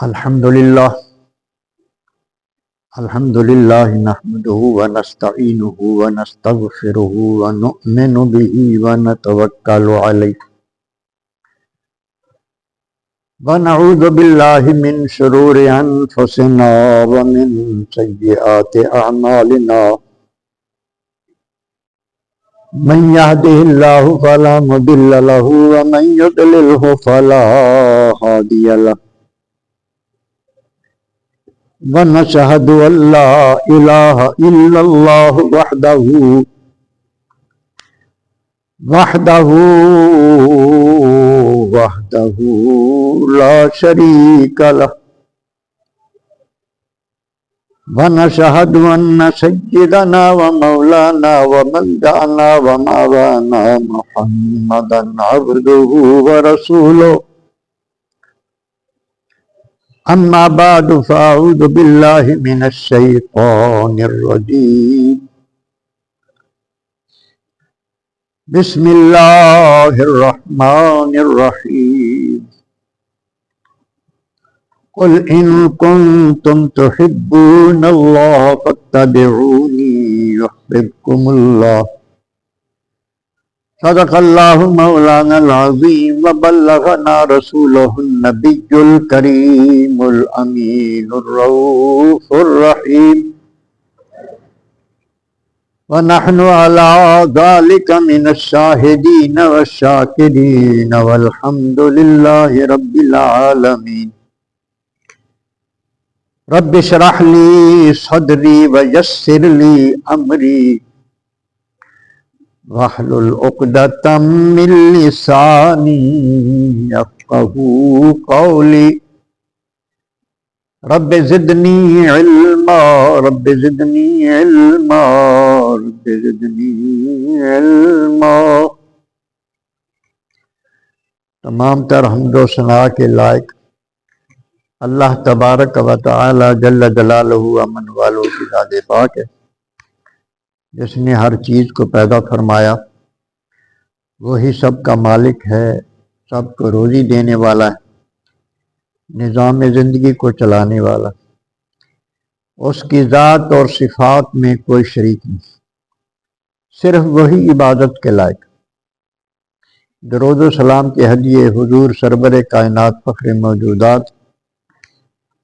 الحمد لله نحمده ونستعينه ونستغفره ونؤمن به ونتوكل عليه ونعوذ بالله من شرور أنفسنا ومن سيئات أعمالنا من يهده الله فلا مضل له ومن يضلله فلا هادي له ونشهد أن لا إله إلا الله وحده لا شريك له ونشهد أن سيدنا ومولانا وملجأنا ومولانا محمدا عبده ورسوله أما بعد فأعوذ بالله من الشيطان الرجيم بسم الله الرحمن الرحيم قل إن كنتم تحبون الله فاتبعوني يحببكم الله صدق الله مولانا العظيم وبلغنا رسوله النبي الكريم الأمين الرؤوف الرحيم ونحن على ذلك من الشاهدين والشاكرين والحمد لله رب العالمين رب اشرح لي صدري ويسر لي أمري واحلل عقدة من لساني يفقهوا قولي رب زدني علما رب زدني علما رب زدنی علما۔ تمام تر حمد و ثنا کے لائق اللہ تبارک و تعالی جل جلالہ امن والوں کی ذات پاک ہے، جس نے ہر چیز کو پیدا فرمایا، وہی سب کا مالک ہے، سب کو روزی دینے والا ہے، نظام زندگی کو چلانے والا، اس کی ذات اور صفات میں کوئی شریک نہیں، صرف وہی عبادت کے لائق۔ درود و سلام کے ہدیے حضور سرور کائنات فخر موجودات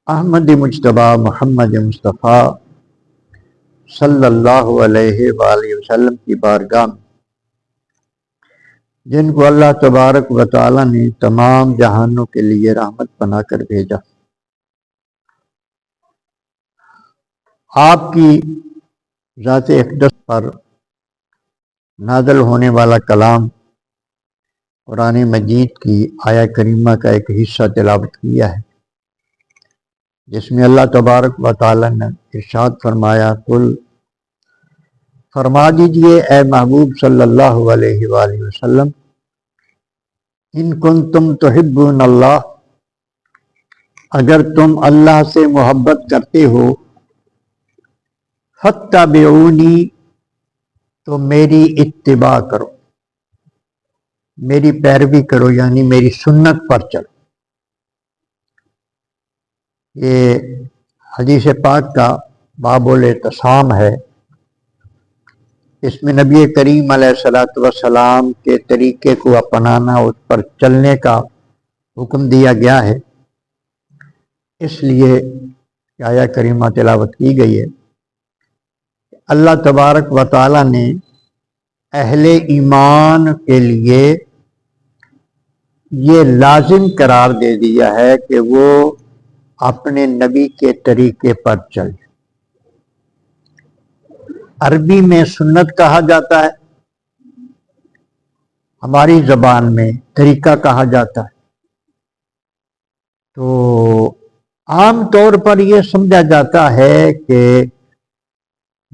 احمد مجتبی محمد مصطفیٰ صلی اللہ علیہ وآلہ وسلم کی بارگاہ میں، جن کو اللہ تبارک و تعالی نے تمام جہانوں کے لیے رحمت بنا کر بھیجا۔ آپ کی ذات اقدس پر نازل ہونے والا کلام قرآن مجید کی آیہ کریمہ کا ایک حصہ تلاوت کیا ہے، جس میں اللہ تبارک و تعالی نے ارشاد فرمایا، قل فرما دیجئے اے محبوب صلی اللہ علیہ وآلہ وسلم، ان کنتم تحبون اللہ، اگر تم اللہ سے محبت کرتے ہو، فاتبعونی، تو میری اتباع کرو، میری پیروی کرو، یعنی میری سنت پر چلو۔ یہ حدیث پاک کا باب الاعتصام ہے، اس میں نبی کریم علیہ السلام کے طریقے کو اپنانا، اس پر چلنے کا حکم دیا گیا ہے، اس لیے آیہ کریمہ تلاوت کی گئی ہے۔ اللہ تبارک و تعالی نے اہل ایمان کے لیے یہ لازم قرار دے دیا ہے کہ وہ اپنے نبی کے طریقے پر چلیں۔ عربی میں سنت کہا جاتا ہے، ہماری زبان میں طریقہ کہا جاتا ہے۔ تو عام طور پر یہ سمجھا جاتا ہے کہ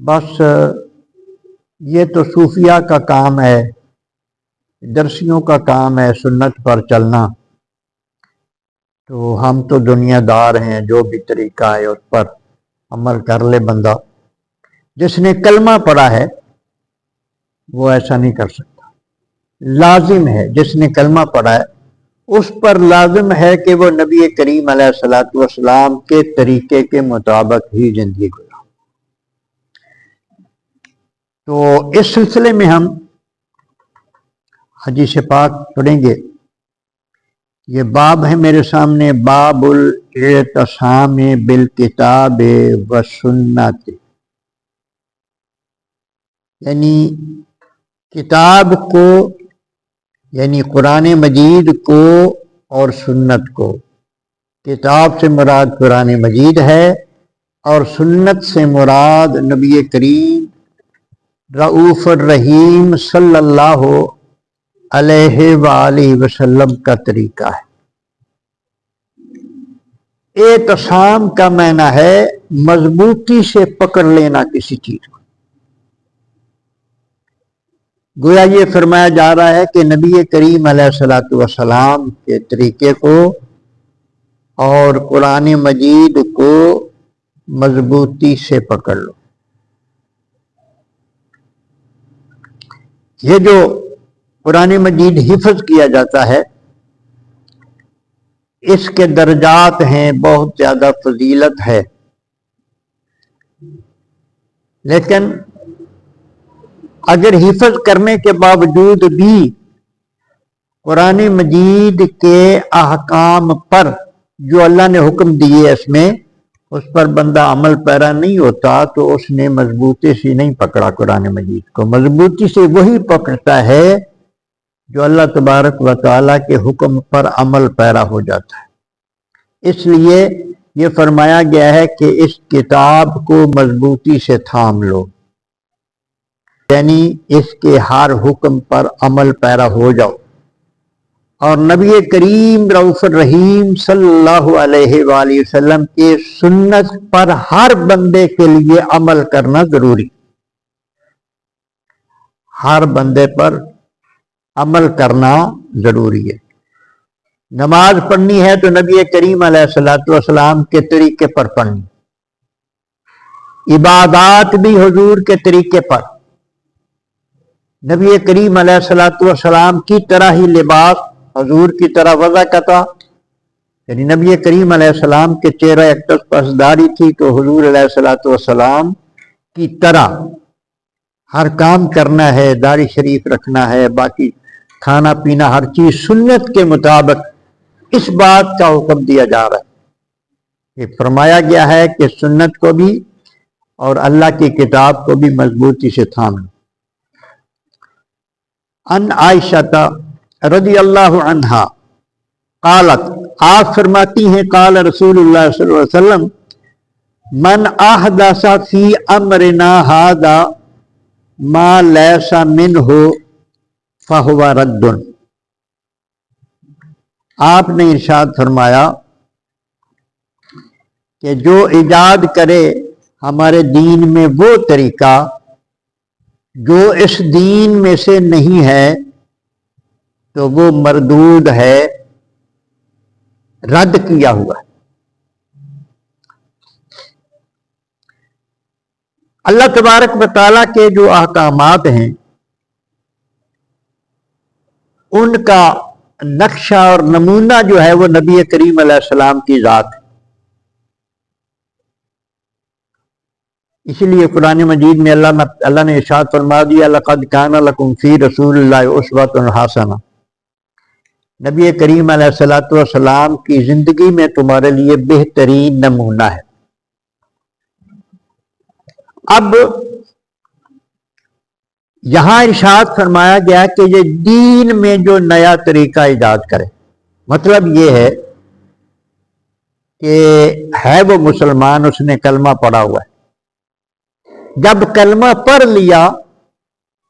بس یہ تو صوفیہ کا کام ہے، درسیوں کا کام ہے سنت پر چلنا، تو ہم تو دنیا دار ہیں، جو بھی طریقہ ہے اس پر عمل کر لے بندہ۔ جس نے کلمہ پڑھا ہے وہ ایسا نہیں کر سکتا، لازم ہے جس نے کلمہ پڑھا ہے اس پر لازم ہے کہ وہ نبی کریم علیہ الصلوۃ والسلام کے طریقے کے مطابق ہی زندگی گزارے۔ تو اس سلسلے میں ہم حدیث پاک پڑھیں گے۔ یہ باب ہے میرے سامنے، باب الاعتصام بالکتاب والسنت، یعنی کتاب کو، یعنی قرآن مجید کو اور سنت کو۔ کتاب سے مراد قرآن مجید ہے اور سنت سے مراد نبی کریم رؤوف الرحیم صلی اللہ علیہ وآلہ وسلم کا طریقہ ہے۔ اعتصام کا معنی ہے مضبوطی سے پکڑ لینا کسی چیز کو۔ گویا یہ فرمایا جا رہا ہے کہ نبی کریم علیہ الصلوۃ والسلام کے طریقے کو اور قرآن مجید کو مضبوطی سے پکڑ لو۔ یہ جو قرآن مجید حفظ کیا جاتا ہے، اس کے درجات ہیں، بہت زیادہ فضیلت ہے، لیکن اگر حفظ کرنے کے باوجود بھی قرآن مجید کے احکام پر جو اللہ نے حکم دیے اس پر بندہ عمل پیرا نہیں ہوتا تو اس نے مضبوطی سے نہیں پکڑا قرآن مجید کو۔ مضبوطی سے وہی پکڑتا ہے جو اللہ تبارک و تعالیٰ کے حکم پر عمل پیرا ہو جاتا ہے۔ اس لیے یہ فرمایا گیا ہے کہ اس کتاب کو مضبوطی سے تھام لو، یعنی اس کے ہر حکم پر عمل پیرا ہو جاؤ، اور نبی کریم رؤوف الرحیم صلی اللہ علیہ وآلہ وسلم کے سنت پر ہر بندے کے لیے عمل کرنا ضروری، ہر بندے پر عمل کرنا ضروری ہے۔ نماز پڑھنی ہے تو نبی کریم علیہ الصلوۃ والسلام کے طریقے پر پڑھنی، عبادات بھی حضور کے طریقے پر، نبی کریم علیہ الصلوۃ والسلام کی طرح ہی لباس، حضور کی طرح وضع کرتا، یعنی نبی کریم علیہ السلام کے چہرہ اقدس پر داڑھی تھی تو حضور علیہ الصلوۃ والسلام کی طرح ہر کام کرنا ہے، داڑھی شریف رکھنا ہے، باقی کھانا پینا ہر چیز سنت کے مطابق، اس بات کا حکم دیا جا رہا ہے۔ یہ فرمایا گیا ہے کہ سنت کو بھی اور اللہ کی کتاب کو بھی مضبوطی سے تھام لو۔ ان عائشہ رضی اللہ عنہا قالت، آپ فرماتی ہیں قال رسول اللہ صلی اللہ علیہ وسلم من احدث فی امرنا ھذا ما لیس منہ فہو رد۔ آپ نے ارشاد فرمایا کہ جو ایجاد کرے ہمارے دین میں وہ طریقہ جو اس دین میں سے نہیں ہے تو وہ مردود ہے، رد کیا ہوا ہے۔ اللہ تبارک و تعالیٰ کے جو احکامات ہیں ان کا نقشہ اور نمونہ جو ہے وہ نبی کریم علیہ السلام کی ذات ہے۔ اسی لیے قرآن مجید میں اللہ نے ارشاد فرما دیا لقد کان لکم فی رسول اللہ اسوۃ حسنہ، نبی کریم علیہ الصلوۃ والسلام کی زندگی میں تمہارے لیے بہترین نمونہ ہے۔ اب یہاں ارشاد فرمایا گیا کہ یہ دین میں جو نیا طریقہ ایجاد کرے، مطلب یہ ہے کہ ہے وہ مسلمان، اس نے کلمہ پڑھا ہوا ہے، جب کلمہ پڑھ لیا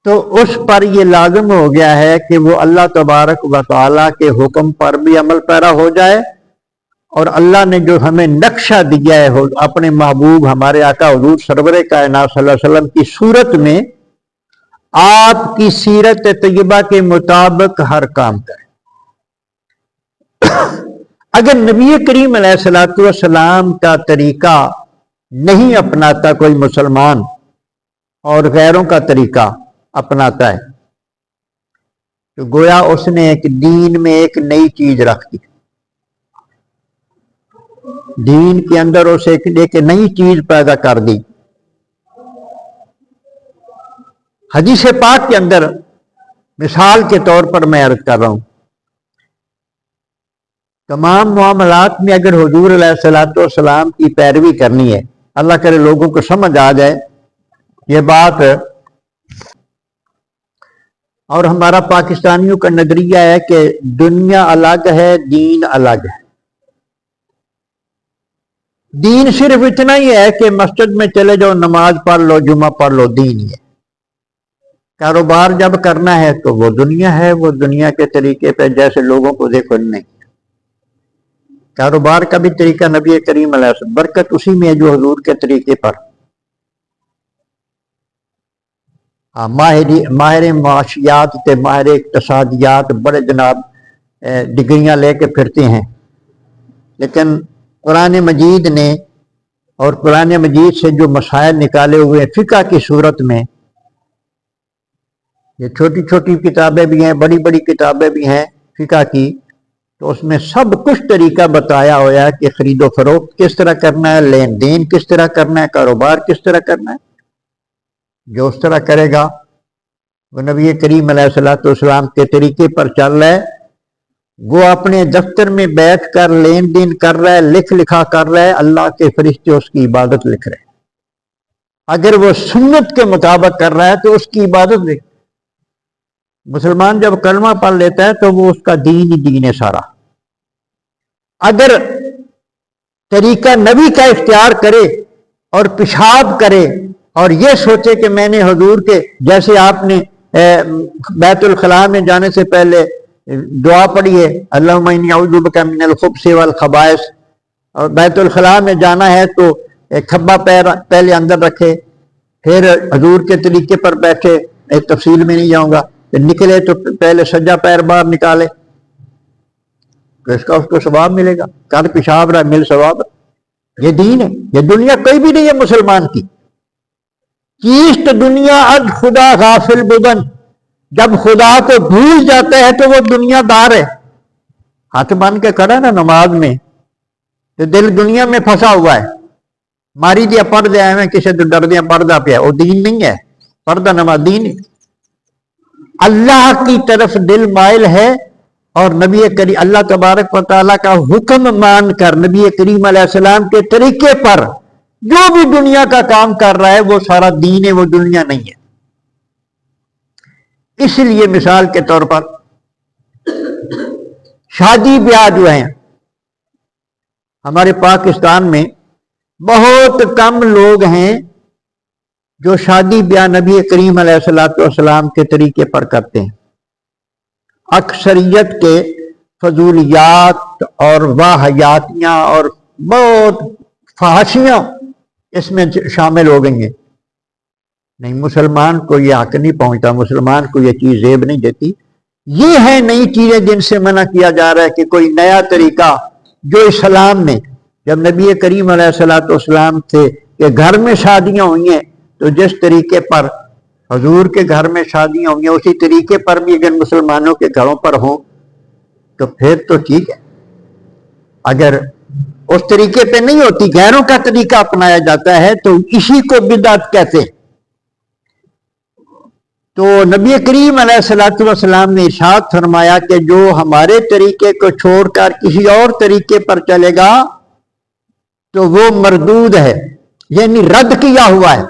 تو اس پر یہ لازم ہو گیا ہے کہ وہ اللہ تبارک و تعالیٰ کے حکم پر بھی عمل پیرا ہو جائے، اور اللہ نے جو ہمیں نقشہ دیا ہے اپنے محبوب ہمارے آقا حضور سرور کائنات صلی اللہ علیہ وسلم کی صورت میں، آپ کی سیرت طیبہ کے مطابق ہر کام کرے۔ اگر نبی کریم علیہ الصلوۃ والسلام کا طریقہ نہیں اپناتا کوئی مسلمان اور غیروں کا طریقہ اپناتا ہے تو گویا اس نے ایک دین میں ایک نئی چیز رکھ دی، دین کے اندر اسے ایک نئی چیز پیدا کر دی۔ حدیث پاک کے اندر مثال کے طور پر میں عرض کر رہا ہوں، تمام معاملات میں اگر حضور علیہ الصلوۃ والسلام کی پیروی کرنی ہے، اللہ کرے لوگوں کو سمجھ آ جائے یہ بات، اور ہمارا پاکستانیوں کا نظریہ ہے کہ دنیا الگ ہے، دین الگ ہے۔ دین صرف اتنا ہی ہے کہ مسجد میں چلے جاؤ، نماز پڑھ لو، جمعہ پڑھ لو، دین ہی ہے۔ کاروبار جب کرنا ہے تو وہ دنیا ہے، وہ دنیا کے طریقے پہ، جیسے لوگوں کو دیکھو نہیں، کاروبار کا بھی طریقہ نبی کریم علیہ السلام، برکت اسی میں ہے جو حضور کے طریقے پر۔ ماہر معاشیات تے ماہر اقتصادیات بڑے جناب ڈگریاں لے کے پھرتے ہیں، لیکن قرآن مجید نے اور قرآن مجید سے جو مسائل نکالے ہوئے ہیں فقہ کی صورت میں، یہ چھوٹی چھوٹی کتابیں بھی ہیں، بڑی بڑی کتابیں بھی ہیں فقہ کی، تو اس میں سب کچھ طریقہ بتایا ہوا ہے کہ خرید و فروخت کس طرح کرنا ہے، لین دین کس طرح کرنا ہے، کاروبار کس طرح کرنا ہے۔ جو اس طرح کرے گا وہ نبی کریم علیہ الصلوۃ والسلام کے طریقے پر چل رہا ہے، وہ اپنے دفتر میں بیٹھ کر لین دین کر رہا ہے، لکھ لکھا کر رہا ہے، اللہ کے فرشتے اس کی عبادت لکھ رہے ہیں۔ اگر وہ سنت کے مطابق کر رہا ہے تو اس کی عبادت لکھ۔ مسلمان جب کلمہ پڑھ لیتا ہے تو وہ اس کا دین ہی دین ہے سارا۔ اگر طریقہ نبی کا اختیار کرے اور پیشاب کرے اور یہ سوچے کہ میں نے حضور کے جیسے، آپ نے بیت الخلاء میں جانے سے پہلے دعا پڑھی ہے، اللہم انی اعوذ بک من الخبث والخبائث، اور بیت الخلاء میں جانا ہے تو ایک کھبا پیر پہلے اندر رکھے، پھر حضور کے طریقے پر بیٹھے، ایک تفصیل میں نہیں جاؤں گا، پھر نکلے تو پہلے سجا پیر باہر نکالے، تو اس کو ثواب ملے گا، کر پیشاب رہا مل ثواب۔ یہ دین ہے، یہ دنیا کوئی بھی نہیں ہے مسلمان کی۔ کیست دنیا از خدا غافل بدن، جب خدا کو بھول جاتا ہے تو وہ دنیا دار ہے۔ ہاتھ باندھ کے کھڑا نا نماز میں تو دل دنیا میں پھنسا ہوا ہے، ماری دیا پڑھ دیا میں کسی تو ڈر دیا پردہ پیا، وہ دین نہیں ہے، پردہ نماز دین ہے۔ اللہ کی طرف دل مائل ہے، اور نبی کریم اللہ تبارک و تعالیٰ کا حکم مان کر نبی کریم علیہ السلام کے طریقے پر جو بھی دنیا کا کام کر رہا ہے وہ سارا دین ہے، وہ دنیا نہیں ہے۔ اس لیے مثال کے طور پر شادی بیاہ جو ہیں ہمارے پاکستان میں بہت کم لوگ ہیں جو شادی بیاہ نبی کریم علیہ الصلوۃ والسلام کے طریقے پر کرتے ہیں۔ اکثریت کے فضولیات اور واہیاتیاں اور بہت فحاشیاں اس میں شامل ہو گئی ہیں۔ نہیں، مسلمان کو یہ حق نہیں پہنچتا، مسلمان کو یہ چیز زیب نہیں دیتی۔ یہ ہیں نئی چیزیں جن سے منع کیا جا رہا ہے کہ کوئی نیا طریقہ جو اسلام میں، جب نبی کریم علیہ الصلوۃ والسلام تھے کہ گھر میں شادیاں ہوئی ہیں تو جس طریقے پر حضور کے گھر میں شادیاں ہوئی ہیں اسی طریقے پر بھی اگر مسلمانوں کے گھروں پر ہوں تو پھر تو ٹھیک ہے۔ اگر اس طریقے پہ نہیں ہوتی، غیروں کا طریقہ اپنایا جاتا ہے تو اسی کو بدعت کہتے ہیں۔ تو نبی کریم علیہ الصلوۃ والسلام نے ارشاد فرمایا کہ جو ہمارے طریقے کو چھوڑ کر کسی اور طریقے پر چلے گا تو وہ مردود ہے، یعنی رد کیا ہوا ہے۔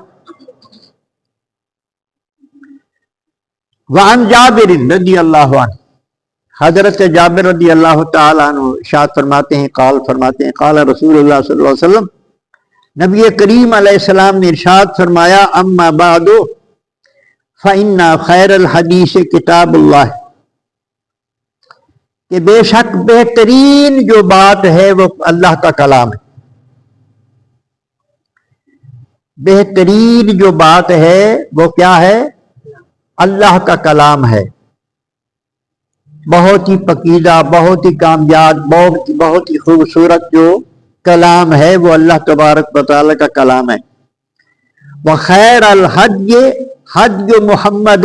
وعن جابر رضی اللہ عنہ، حضرت جابر رضی اللہ تعالیٰ عنہ ارشاد فرماتے ہیں، قال فرماتے ہیں، قال رسول اللہ صلی اللہ علیہ وسلم، نبی کریم علیہ السلام نے ارشاد فرمایا، اما بعد فإن خیر الحدیث کتاب اللہ، کہ بے شک بہترین جو بات ہے وہ اللہ کا کلام ہے۔ بہترین جو بات ہے وہ کیا ہے؟ اللہ کا کلام ہے۔ بہت ہی پکیزہ، بہت ہی کامیاب، بہت ہی خوبصورت جو کلام ہے وہ اللہ تبارک و تعالیٰ کا کلام ہے۔ وخیر الحج حج محمد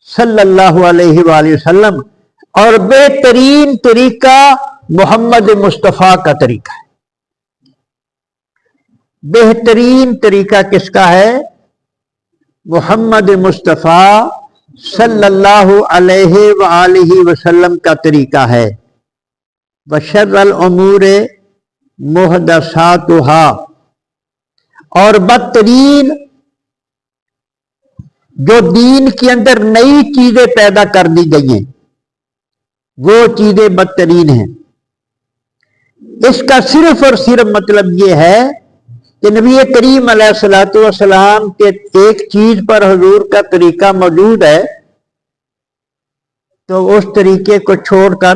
صلی اللہ علیہ وآلہ وسلم، اور بہترین طریقہ محمد مصطفیٰ کا طریقہ ہے۔ بہترین طریقہ کس کا ہے؟ محمد مصطفیٰ صلی اللہ علیہ وآلہ وسلم کا طریقہ ہے۔ وشر الامور محدثاتها، اور بدترین جو دین کے اندر نئی چیزیں پیدا کر دی گئی ہیں وہ چیزیں بدترین ہیں۔ اس کا صرف اور صرف مطلب یہ ہے کہ نبی کریم علیہ الصلوۃ والسلام کے ایک چیز پر حضور کا طریقہ موجود ہے، تو اس طریقے کو چھوڑ کر،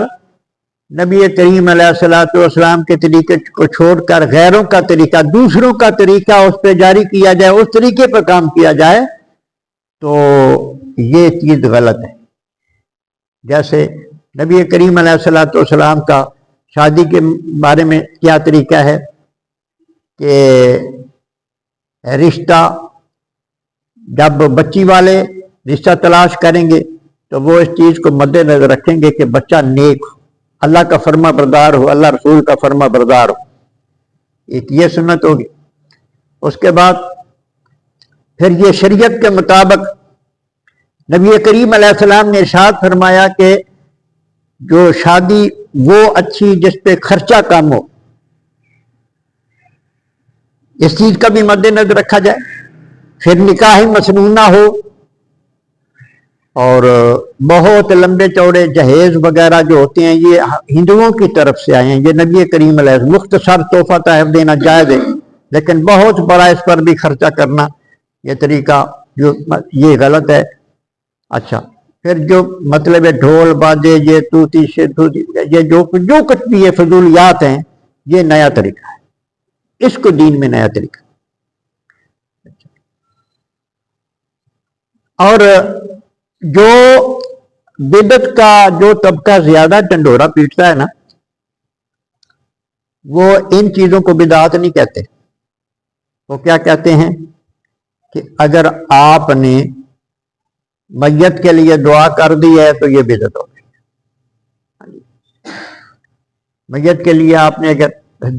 نبی کریم علیہ الصلوۃ والسلام کے طریقے کو چھوڑ کر غیروں کا طریقہ، دوسروں کا طریقہ اس پہ جاری کیا جائے، اس طریقے پر کام کیا جائے، تو یہ چیز غلط ہے۔ جیسے نبی کریم علیہ الصلوۃ والسلام کا شادی کے بارے میں کیا طریقہ ہے کہ رشتہ جب بچی والے رشتہ تلاش کریں گے تو وہ اس چیز کو مد نظر رکھیں گے کہ بچہ نیک ہو، اللہ کا فرما بردار ہو، اللہ رسول کا فرما بردار ہو، ایک یہ سنت ہوگی۔ اس کے بعد پھر یہ شریعت کے مطابق نبی کریم علیہ السلام نے ارشاد فرمایا کہ جو شادی وہ اچھی جس پہ خرچہ کم ہو، اس چیز کا بھی مد نظر رکھا جائے۔ پھر نکاح مسنونہ ہو، اور بہت لمبے چوڑے جہیز وغیرہ جو ہوتے ہیں یہ ہندوؤں کی طرف سے آئے ہیں، یہ نبی کریم علیہ السلام، مختصر تحفہ تحائف دینا جائز ہے، لیکن بہت بڑا اس پر بھی خرچہ کرنا یہ طریقہ جو یہ غلط ہے۔ اچھا، پھر جو مطلب ہے ڈھول باجے، یہ توتی شتوتی، یہ جو کچھ بھی یہ فضولیات ہیں، یہ نیا طریقہ ہے، اس کو دین میں نیا طریقہ۔ اور جو بدعت کا جو طبقہ زیادہ ڈنڈورا پیٹتا ہے نا، وہ ان چیزوں کو بدعت نہیں کہتے، وہ کیا کہتے ہیں کہ اگر آپ نے میت کے لیے دعا کر دی ہے تو یہ بدعت ہو گئی۔ میت کے لیے آپ نے اگر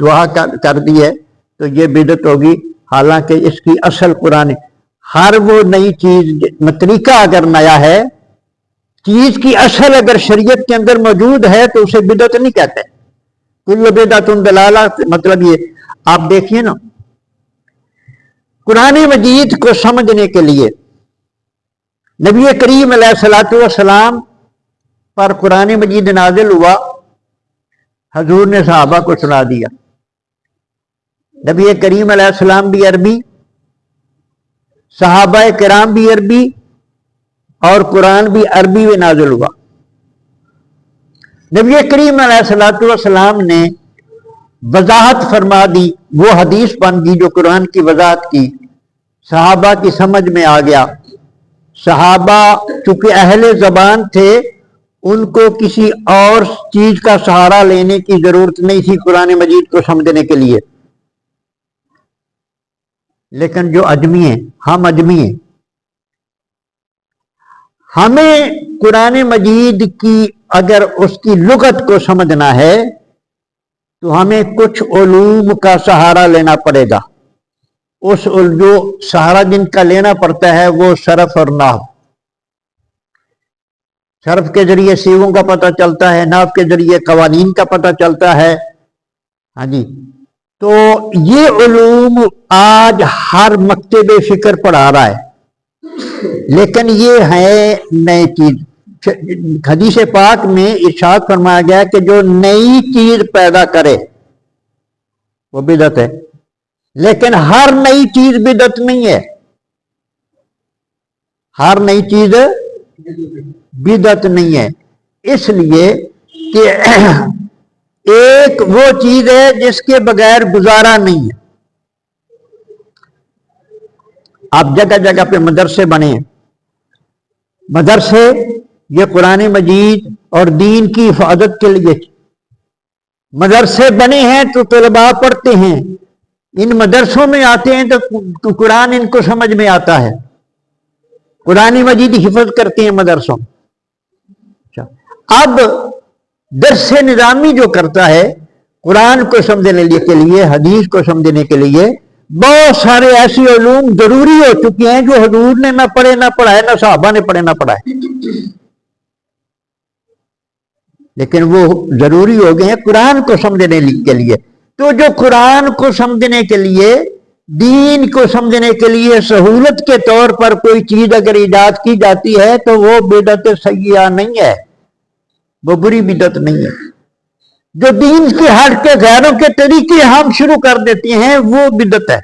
دعا کر دی ہے تو یہ بدعت ہوگی، حالانکہ اس کی اصل قرآن، ہر وہ نئی چیز طریقہ اگر نیا ہے، چیز کی اصل اگر شریعت کے اندر موجود ہے تو اسے بدعت نہیں کہتے۔ کل بدعت ضلالہ، مطلب یہ آپ دیکھیے نا، قرآن مجید کو سمجھنے کے لیے نبی کریم علیہ الصلوۃ والسلام پر قرآن مجید نازل ہوا، حضور نے صحابہ کو سنا دیا۔ نبی کریم علیہ السلام بھی عربی، صحابہ کرام بھی عربی، اور قرآن بھی عربی میں نازل ہوا۔ نبی کریم علیہ الصلوۃ والسلام نے وضاحت فرما دی، وہ حدیث بن گئی جو قرآن کی وضاحت کی، صحابہ کی سمجھ میں آ گیا۔ صحابہ چونکہ اہل زبان تھے، ان کو کسی اور چیز کا سہارا لینے کی ضرورت نہیں تھی قرآن مجید کو سمجھنے کے لیے۔ لیکن جو اجمی ہیں، ہم اجمی ہیں، ہمیں قرآن مجید کی اگر اس کی لغت کو سمجھنا ہے تو ہمیں کچھ علوم کا سہارا لینا پڑے گا۔ اس جو سہارا جن کا لینا پڑتا ہے وہ صرف اور نحو۔ صرف کے ذریعے سیغوں کا پتہ چلتا ہے، نحو کے ذریعے قوانین کا پتہ چلتا ہے۔ ہاں جی، تو یہ علوم آج ہر مکتب فکر پڑھا رہا ہے، لیکن یہ ہے نئی چیز۔ حدیث پاک میں ارشاد فرمایا گیا کہ جو نئی چیز پیدا کرے وہ بدعت ہے، لیکن ہر نئی چیز بدعت نہیں ہے، ہر نئی چیز بدعت نہیں ہے، اس لیے کہ ایک وہ چیز ہے جس کے بغیر گزارا نہیں ہے۔ آپ جگہ جگہ پہ مدرسے بنے ہیں، مدرسے یہ قرآن مجید اور دین کی حفاظت کے لیے مدرسے بنے ہیں، تو طلباء پڑھتے ہیں، ان مدرسوں میں آتے ہیں تو قرآن ان کو سمجھ میں آتا ہے۔ قرآن مجید حفظ کرتے ہیں مدرسوں. اب درس نظامی جو کرتا ہے قرآن کو سمجھنے کے لیے، حدیث کو سمجھنے کے لیے بہت سارے ایسے علوم ضروری ہو چکے ہیں جو حضور نے نہ پڑھے نہ پڑھائے، نہ صحابہ نے پڑھے نہ پڑھائے، لیکن وہ ضروری ہو گئے ہیں قرآن کو سمجھنے کے لیے. تو جو قرآن کو سمجھنے کے لیے، دین کو سمجھنے کے لیے سہولت کے طور پر کوئی چیز اگر ایجاد کی جاتی ہے تو وہ بدعت سیئہ نہیں ہے، وہ بری بدعت نہیں ہے. جو دین کی ہٹ کے غیروں کے طریقے ہم شروع کر دیتے ہیں وہ بدعت ہے.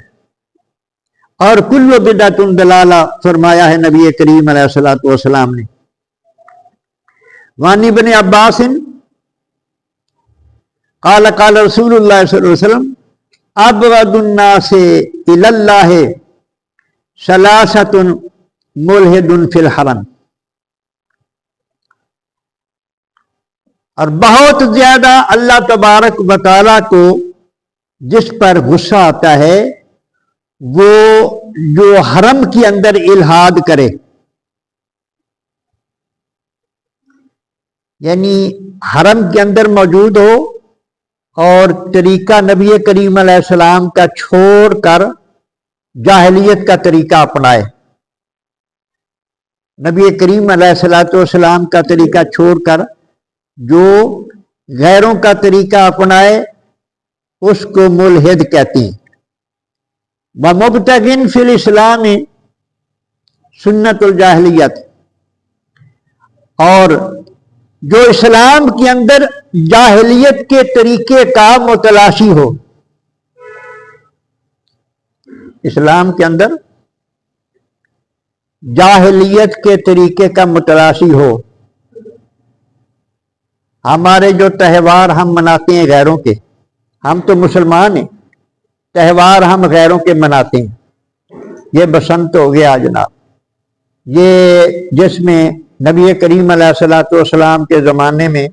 اور کل بدعت ضلالہ فرمایا ہے نبی کریم علیہ الصلوۃ والسلام نے. وعن ابن عباس قال قال رسول اللہ صلی اللہ علیہ وسلم ابغض الناس الی اللہ ثلاثۃ ملحد فی الحرم. اور بہت زیادہ اللہ تبارک و تعالیٰ کو جس پر غصہ آتا ہے وہ جو حرم کے اندر الحاد کرے، یعنی حرم کے اندر موجود ہو اور طریقہ نبی کریم علیہ السلام کا چھوڑ کر جاہلیت کا طریقہ اپنائے. نبی کریم علیہ السلام کا طریقہ چھوڑ کر جو غیروں کا طریقہ اپنائے اس کو ملحد کہتی ہیں. وَمُبْتَغٍ فِي الْإِسْلَامِ سنت الجاہلیت، اور جو اسلام کے اندر جاہلیت کے طریقے کا متلاشی ہو، اسلام کے اندر جاہلیت کے طریقے کا متلاشی ہو. ہمارے جو تہوار ہم مناتے ہیں غیروں کے، ہم تو مسلمان ہیں، تہوار ہم غیروں کے مناتے ہیں. یہ بسنت ہو گیا جناب، یہ جس میں نبی کریم علیہ الصلوۃ والسلام کے زمانے میں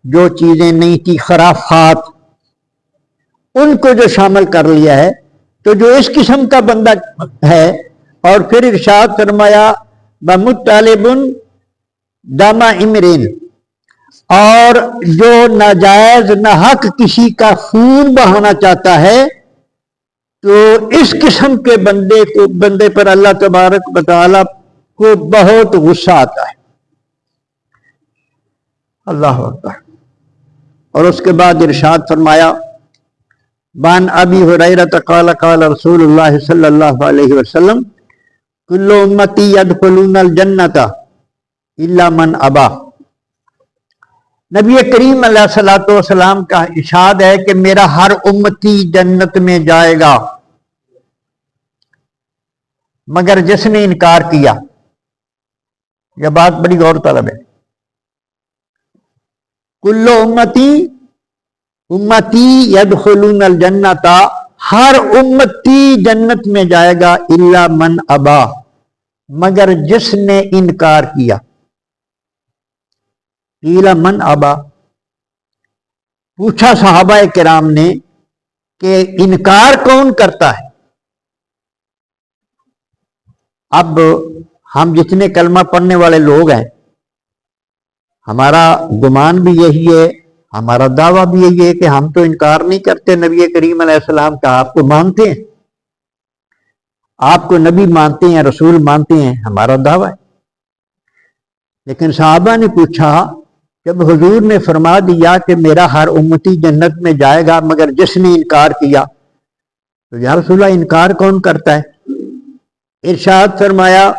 جو چیزیں نہیں تھی، خرافات، ان کو جو شامل کر لیا ہے. تو جو اس قسم کا بندہ ہے، اور پھر ارشاد فرمایا بمطالب دم امرئ، اور جو ناجائز نہ حق کسی کا خون بہانا چاہتا ہے، تو اس قسم کے بندے پر اللہ تبارک و تعالیٰ کو بہت غصہ آتا ہے. اللہ اکبر. اور اس کے بعد ارشاد فرمایا بان ابی ہریرہ قال قال رسول اللہ صلی اللہ علیہ وسلم کل امتی یدخلون الجنۃ الا من ابا. نبی کریم علیہ الصلوۃ والسلام کا ارشاد ہے کہ میرا ہر امتی جنت میں جائے گا مگر جس نے انکار کیا. یہ بات بڑی غور طلب ہے. کل امتی یدخلون الجنۃ، ہر امتی جنت میں جائے گا الا من ابا، مگر جس نے انکار کیا. قیل من ابا، پوچھا صحابہ کرام نے کہ انکار کون کرتا ہے. اب ہم جتنے کلمہ پڑھنے والے لوگ ہیں، ہمارا گمان بھی یہی ہے، ہمارا دعویٰ بھی یہی ہے کہ ہم تو انکار نہیں کرتے نبی کریم علیہ السلام کا. آپ کو مانتے ہیں، آپ کو نبی مانتے ہیں، رسول مانتے ہیں، ہمارا دعویٰ ہے. لیکن صحابہ نے پوچھا جب حضور نے فرما دیا کہ میرا ہر امتی جنت میں جائے گا مگر جس نے انکار کیا، تو یا رسول اللہ انکار کون کرتا ہے؟ ارشاد فرمایا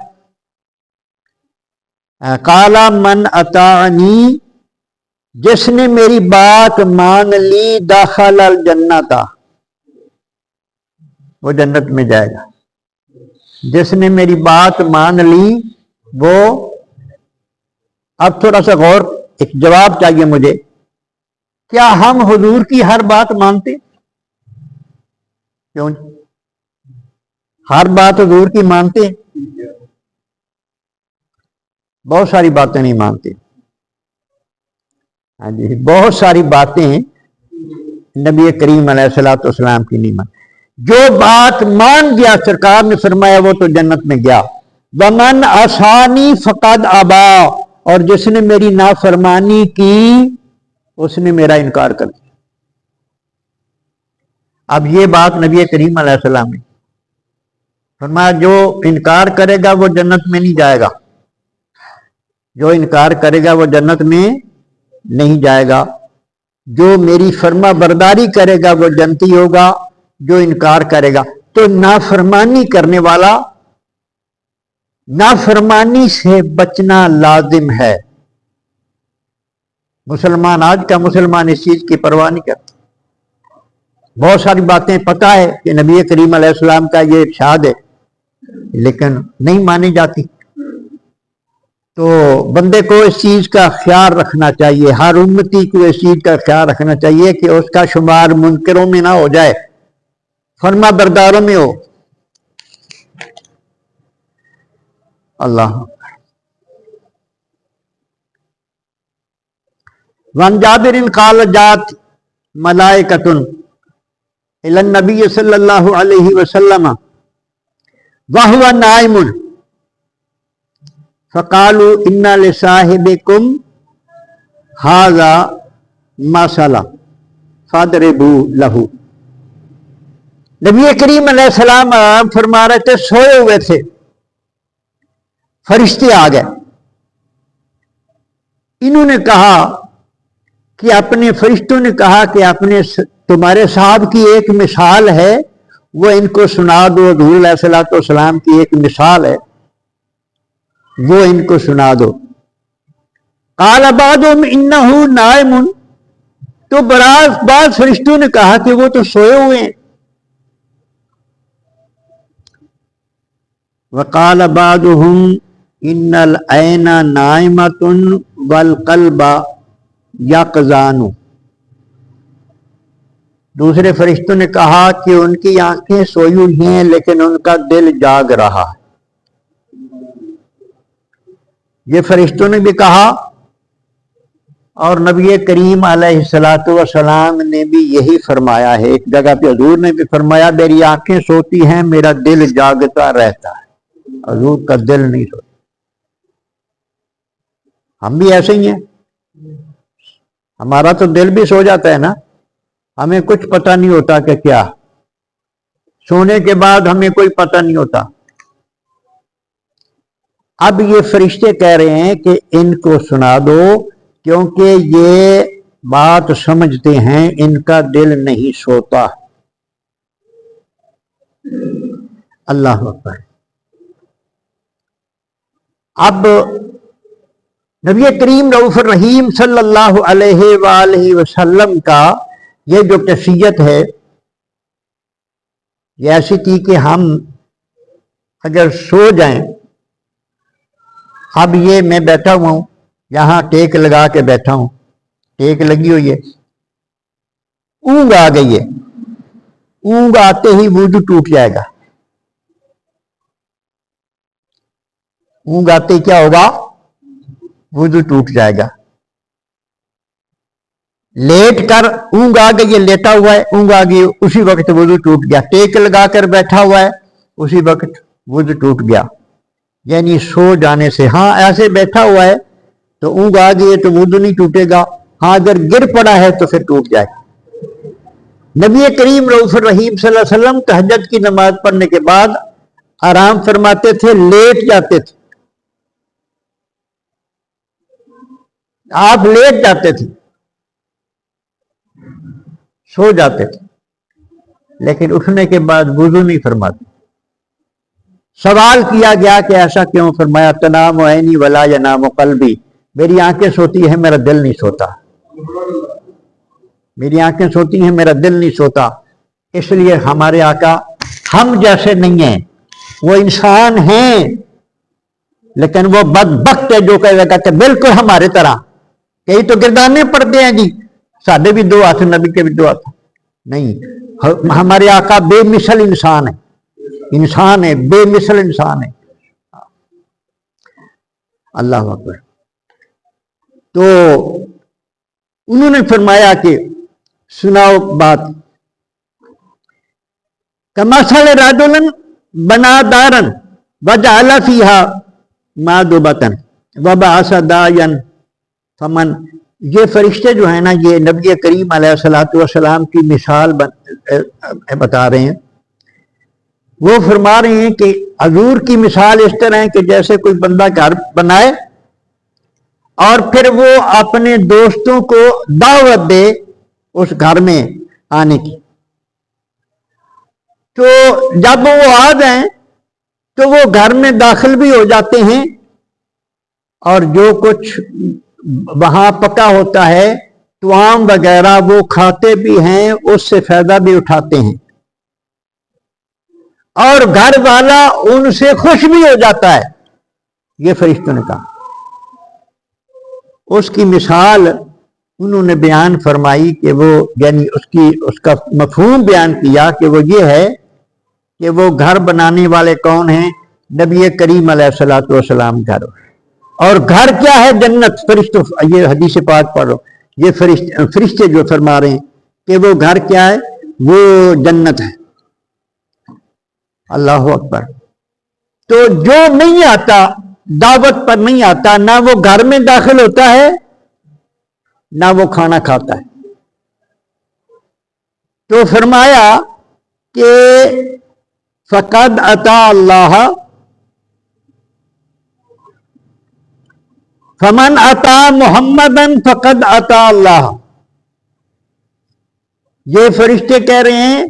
قال من اطاعنی، جس نے میری بات مان لی داخل الجنت، وہ جنت میں جائے گا. جس نے میری بات مان لی وہ. اب تھوڑا سا غور، ایک جواب چاہیے مجھے. کیا ہم حضور کی ہر بات مانتے؟ کیوں ہر بات حضور کی مانتے ہیں؟ بہت ساری باتیں نہیں مانتے. ہاں جی، بہت ساری باتیں نبی کریم علیہ الصلوۃ والسلام کی نہیں مانتے. جو بات مان گیا سرکار نے فرمایا وہ تو جنت میں گیا. ومن عصانی فقد ابا، اور جس نے میری نافرمانی کی اس نے میرا انکار کر دیا۔ اب یہ بات نبی کریم علیہ السلام نے فرمایا، جو انکار کرے گا وہ جنت میں نہیں جائے گا، جو انکار کرے گا وہ جنت میں نہیں جائے گا، جو میری فرما برداری کرے گا وہ جنتی ہوگا، جو انکار کرے گا۔ تو نافرمانی کرنے والا نافرمانی سے بچنا لازم ہے۔ مسلمان آج کا مسلمان اس چیز کی پرواہ نہیں کرتا۔ بہت ساری باتیں پتہ ہے کہ نبی کریم علیہ السلام کا یہ ارشاد ہے، لیکن نہیں مانی جاتی۔ تو بندے کو اس چیز کا خیال رکھنا چاہیے، ہر امتی کو اس چیز کا خیال رکھنا چاہیے کہ اس کا شمار منکروں میں نہ ہو جائے، فرما برداروں میں ہو۔ اللہ وان جابر قال جات ملائکۃ الی النبی صلی اللہ علیہ وسلم وہو نائم فقالوا ان لصاحبکم ھذا مثلا فاضربوا لہ۔ نبی کریم علیہ السلام فرما رہے تھے، سوئے ہوئے تھے، فرشتے آ گئے، انہوں نے کہا کہ اپنے فرشتوں نے کہا کہ تمہارے صاحب کی ایک مثال ہے، وہ ان کو سنا دو، حضور علیہ الصلوۃ والسلام کی ایک مثال ہے، وہ ان کو سنا دو۔ قال بعضهم انہ نائم، تو بعض فرشتوں نے کہا کہ وہ تو سوئے ہوئے ہیں۔ وقال بعضهم ان العین نائمۃ والقلب یقظان، دوسرے فرشتوں نے کہا کہ ان کی آنکھیں سوئی ہوئی ہیں لیکن ان کا دل جاگ رہا ہے۔ یہ فرشتوں نے بھی کہا، اور نبی کریم علیہ الصلوۃ والسلام نے بھی یہی فرمایا ہے۔ ایک جگہ پہ حضور نے بھی فرمایا، میری آنکھیں سوتی ہیں، میرا دل جاگتا رہتا ہے۔ حضور کا دل نہیں سوتا۔ ہم بھی ایسے ہی ہیں، ہمارا تو دل بھی سو جاتا ہے نا، ہمیں کچھ پتہ نہیں ہوتا کہ کیا، سونے کے بعد ہمیں کوئی پتہ نہیں ہوتا۔ اب یہ فرشتے کہہ رہے ہیں کہ ان کو سنا دو، کیونکہ یہ بات سمجھتے ہیں ان کا دل نہیں سوتا۔ اللہ اکبر۔ اب نبی کریم رؤوف الرحیم صلی اللہ علیہ وآلہ وسلم کا یہ جو کیفیت ہے، یہ ایسی تھی کہ ہم اگر سو جائیں، اب یہ میں بیٹھا ہوا ہوں، یہاں ٹیک لگا کے بیٹھا ہوں، ٹیک لگی ہوئی ہے، اونگ آ گئی ہے، اونگ آتے ہی وضو ٹوٹ جائے گا۔ اونگ آتے ہی کیا ہوگا؟ وضو ٹوٹ جائے گا۔ لیٹ کر اونگ آ گئی ہے، لیٹا ہوا ہے، اونگ آ گئی، اسی وقت وضو ٹوٹ گیا۔ ٹیک لگا کر بیٹھا ہوا ہے، اسی وقت وضو ٹوٹ گیا۔ یعنی سو جانے سے، ہاں ایسے بیٹھا ہوا ہے تو اونگ آ گئی ہے تو وضو نہیں ٹوٹے گا، ہاں اگر گر پڑا ہے تو پھر ٹوٹ جائے گا۔ نبی کریم رؤوف الرحیم صلی اللہ علیہ وسلم تہجد کی نماز پڑھنے کے بعد آرام فرماتے تھے، لیٹ جاتے تھے، آپ لیٹ جاتے تھے، سو جاتے تھے، لیکن اٹھنے کے بعد وضو نہیں فرماتے۔ سوال کیا گیا کہ ایسا کیوں؟ فرمایا، تنام عینی ولا ینام قلبی، میری آنکھیں سوتی ہیں، میرا دل نہیں سوتا، میری آنکھیں سوتی ہیں، میرا دل نہیں سوتا۔ اس لیے ہمارے آقا ہم جیسے نہیں ہیں، وہ انسان ہیں لیکن وہ بدبخت ہے جو کہے گا کہ بالکل ہمارے طرح، کئی تو گردانے پڑتے ہیں جی، ساڈے بھی دو ہاتھ، نبی کے بھی دو ہاتھ، نہیں، ہمارے آقا بے مثل انسان ہے، انسان ہے، بے مثل انسان ہے۔ اللہ اکبر۔ تو انہوں نے فرمایا کہ سناؤ بات، کمثل رجل بنا دارن وجعل فيها مادبة وبعث داعيا فمن، یہ فرشتے جو ہیں نا یہ نبی کریم علیہ الصلوۃ والسلام کی مثال بتا رہے ہیں. وہ فرما رہے ہیں کہ حضور کی مثال اس طرح ہے کہ جیسے کوئی بندہ گھر بنائے اور پھر وہ اپنے دوستوں کو دعوت دے اس گھر میں آنے کی. تو جب وہ آ جائیں تو وہ گھر میں داخل بھی ہو جاتے ہیں اور جو کچھ وہاں پکا ہوتا ہے طعام وغیرہ وہ کھاتے بھی ہیں، اس سے فائدہ بھی اٹھاتے ہیں، اور گھر والا ان سے خوش بھی ہو جاتا ہے. یہ فرشتوں نے کہا. اس کی مثال انہوں نے بیان فرمائی کہ وہ یعنی اس کا مفہوم بیان کیا کہ وہ یہ ہے کہ وہ گھر بنانے والے کون ہیں؟ نبی کریم علیہ الصلوۃ والسلام گھر. اور گھر کیا ہے؟ جنت. فرشتوں، یہ حدیث پاک پڑھو، یہ فرشتے جو فرما رہے ہیں کہ وہ گھر کیا ہے؟ وہ جنت ہے. اللہ اکبر. تو جو نہیں آتا دعوت پر نہیں آتا، نہ وہ گھر میں داخل ہوتا ہے نہ وہ کھانا کھاتا ہے. تو فرمایا کہ فقد اطاع اللہ فمن اطاع محمدن فقد اطاع اللہ. یہ فرشتے کہہ رہے ہیں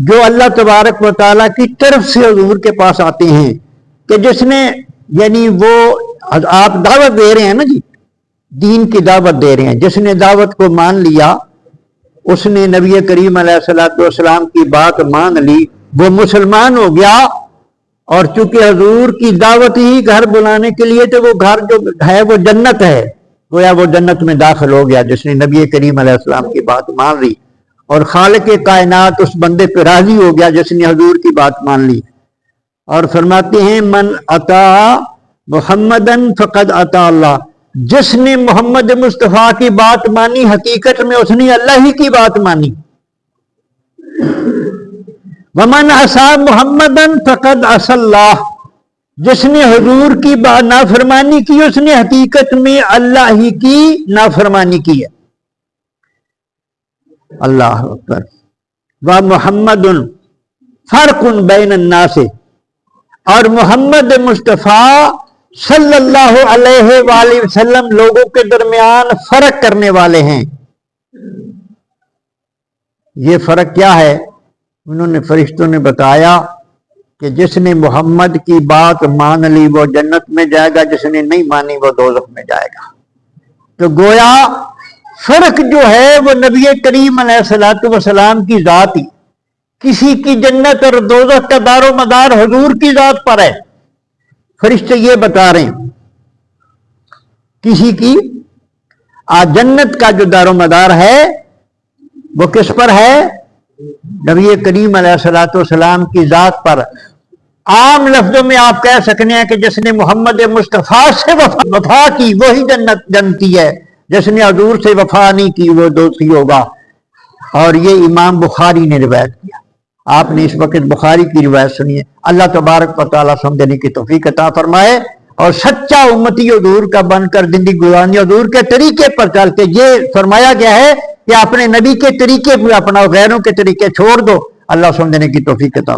جو اللہ تبارک و تعالیٰ کی طرف سے حضور کے پاس آتے ہیں کہ جس نے یعنی وہ آپ دعوت دے رہے ہیں نا جی، دین کی دعوت دے رہے ہیں، جس نے دعوت کو مان لیا اس نے نبی کریم علیہ الصلوۃ والسلام کی بات مان لی، وہ مسلمان ہو گیا. اور چونکہ حضور کی دعوت ہی گھر بلانے کے لیے تو وہ گھر جو ہے وہ جنت ہے، گویا وہ جنت میں داخل ہو گیا جس نے نبی کریم علیہ السلام کی بات مان لی. اور خالق کائنات اس بندے پہ راضی ہو گیا جس نے حضور کی بات مان لی. اور فرماتے ہیں من اطاع محمدن فقد اطاع اللہ. جس نے محمد مصطفیٰ کی بات مانی حقیقت میں اس نے اللہ ہی کی بات مانی. ومن عصى محمدن فقد عصى اللہ. جس نے حضور کی نافرمانی کی اس نے حقیقت میں اللہ ہی کی نافرمانی کی ہے. اللہ اکبر. ومحمد فرق بین الناس. اور محمد مصطفیٰ صلی اللہ علیہ وآلہ وسلم لوگوں کے درمیان فرق کرنے والے ہیں. یہ فرق کیا ہے؟ انہوں نے فرشتوں نے بتایا کہ جس نے محمد کی بات مان لی وہ جنت میں جائے گا، جس نے نہیں مانی وہ دوزخ میں جائے گا. تو گویا فرق جو ہے وہ نبی کریم علیہ الصلوۃ والسلام کی ذات ہی. کسی کی جنت اور دوزخ کا دار و مدار حضور کی ذات پر ہے. فرشتے یہ بتا رہے ہیں کسی کی جنت کا جو دار و مدار ہے وہ کس پر ہے؟ نبی کریم علیہ الصلوۃ والسلام کی ذات پر. عام لفظوں میں آپ کہہ سکتے ہیں کہ جس نے محمد مصطفیٰ سے وفا کی وہی جنتی ہے، جس نے حضور سے وفا نہیں کی وہ دوزخی ہوگا. اور یہ امام بخاری نے روایت کیا. آپ نے اس وقت بخاری کی روایت سنی ہے. اللہ تبارک و تعالیٰ سمجھنے کی توفیق عطا فرمائے اور سچا امتی حضور کا بن کر زندگی گزارنی، حضور کے طریقے پر چل کے. یہ فرمایا گیا ہے کہ اپنے نبی کے طریقے پر اپنا، غیروں کے طریقے چھوڑ دو. اللہ سمجھنے کی توفیق عطا